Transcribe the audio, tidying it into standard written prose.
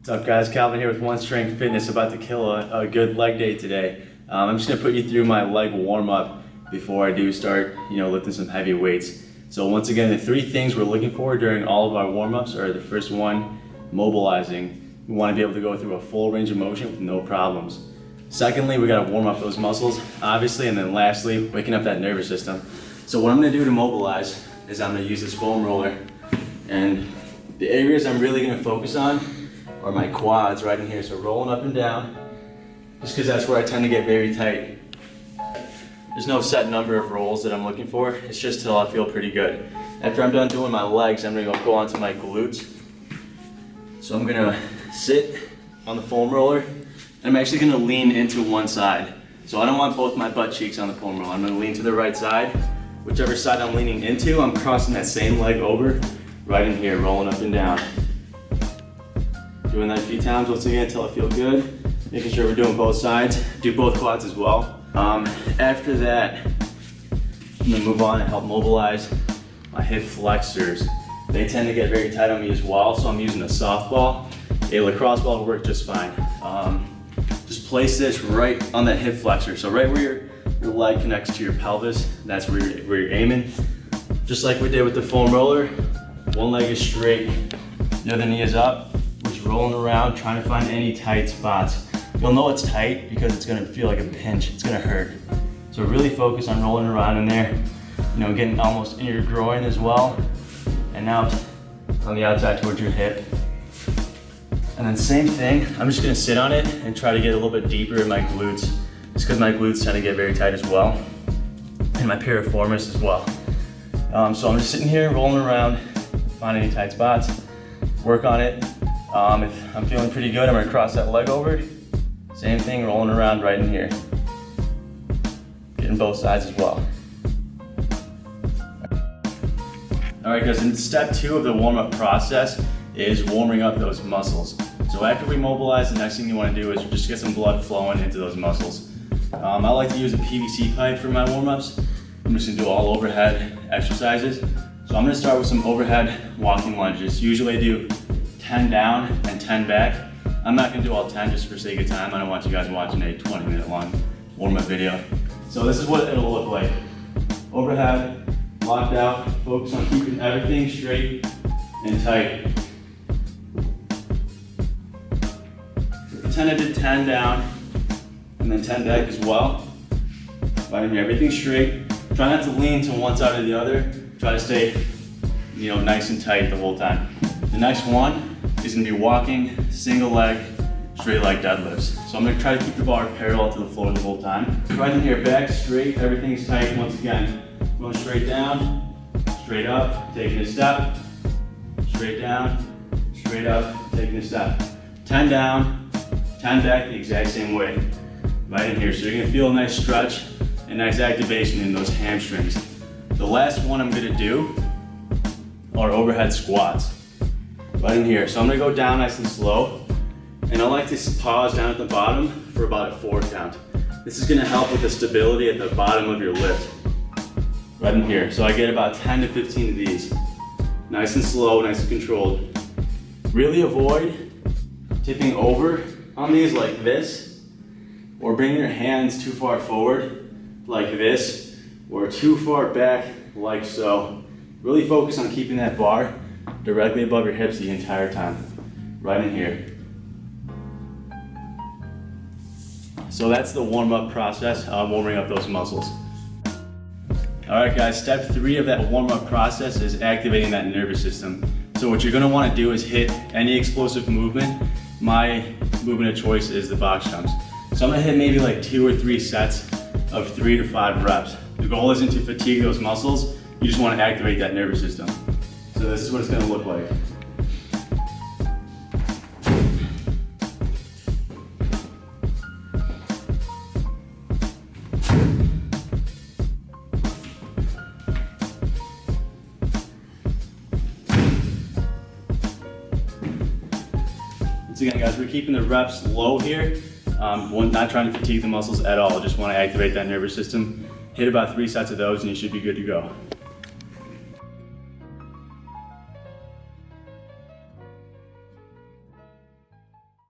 What's up guys, Calvin here with One Strength Fitness, about to kill a good leg day today. I'm just gonna put you through my leg warm up before I do start, lifting some heavy weights. So once again, the three things we're looking for during all of our warm ups are: the first one, mobilizing. We wanna be able to go through a full range of motion with no problems. Secondly, we gotta warm up those muscles, obviously, and then lastly, waking up that nervous system. So what I'm gonna do to mobilize is I'm gonna use this foam roller, and the areas I'm really gonna focus on are my quads right in here. So rolling up and down, just because that's where I tend to get very tight. There's no set number of rolls that I'm looking for. It's just till I feel pretty good. After I'm done doing my legs, I'm gonna go on to my glutes. So I'm gonna sit on the foam roller, and I'm actually gonna lean into one side. So I don't want both my butt cheeks on the foam roller. I'm gonna lean to the right side. Whichever side I'm leaning into, I'm crossing that same leg over right in here, rolling up and down. Doing that a few times once again until I feel good. Making sure we're doing both sides. Do both quads as well. After that, I'm gonna move on and help mobilize my hip flexors. They tend to get very tight on me as well, so I'm using a softball. A lacrosse ball will work just fine. Just place this right on that hip flexor. So right where your leg connects to your pelvis, that's where you're aiming. Just like we did with the foam roller. One leg is straight, the other knee is up. Rolling around, trying to find any tight spots. You'll know it's tight because it's gonna feel like a pinch. It's gonna hurt. So really focus on rolling around in there, getting almost in your groin as well. And now on the outside towards your hip. And then same thing, I'm just gonna sit on it and try to get a little bit deeper in my glutes, just because my glutes tend to get very tight as well. And my piriformis as well. So I'm just sitting here rolling around, find any tight spots, work on it. If I'm feeling pretty good, I'm gonna cross that leg over. Same thing, rolling around right in here. Getting both sides as well. All right guys, and step 2 of the warm-up process is warming up those muscles. So after we mobilize, the next thing you wanna do is just get some blood flowing into those muscles. I like to use a PVC pipe for my warm-ups. I'm just gonna do all overhead exercises. So I'm gonna start with some overhead walking lunges. Usually I do 10 down and 10 back. I'm not gonna do all 10 just for sake of time. I don't want you guys watching a 20-minute long warm-up video. So this is what it'll look like. Overhead, locked out, focus on keeping everything straight and tight. Pretend I did 10 down and then 10 back as well. Right here, everything straight. Try not to lean to one side or the other. Try to stay, nice and tight the whole time. The next one is gonna be walking, single leg, straight leg deadlifts. So I'm gonna try to keep the bar parallel to the floor the whole time. Right in here, back straight, everything's tight. Once again, going straight down, straight up, taking a step, straight down, straight up, taking a step. 10 down, 10 back the exact same way. Right in here, so you're gonna feel a nice stretch and nice activation in those hamstrings. The last one I'm gonna do are overhead squats. Right in here. So I'm gonna go down nice and slow, and I like to pause down at the bottom for about a 4 count. This is gonna help with the stability at the bottom of your lift. Right in here. So I get about 10 to 15 of these. Nice and slow, nice and controlled. Really avoid tipping over on these like this, or bringing your hands too far forward like this, or too far back like so. Really focus on keeping that bar directly above your hips the entire time, right in here. So that's the warm-up process, warming up those muscles. All right guys, step 3 of that warm-up process is activating that nervous system. So what you're gonna wanna do is hit any explosive movement. My movement of choice is the box jumps. So I'm gonna hit maybe like 2 or 3 sets of 3 to 5 reps. The goal isn't to fatigue those muscles, you just wanna activate that nervous system. So this is what it's gonna look like. Once again guys, we're keeping the reps low here. Not trying to fatigue the muscles at all, just wanna activate that nervous system. Hit about 3 sets of those and you should be good to go.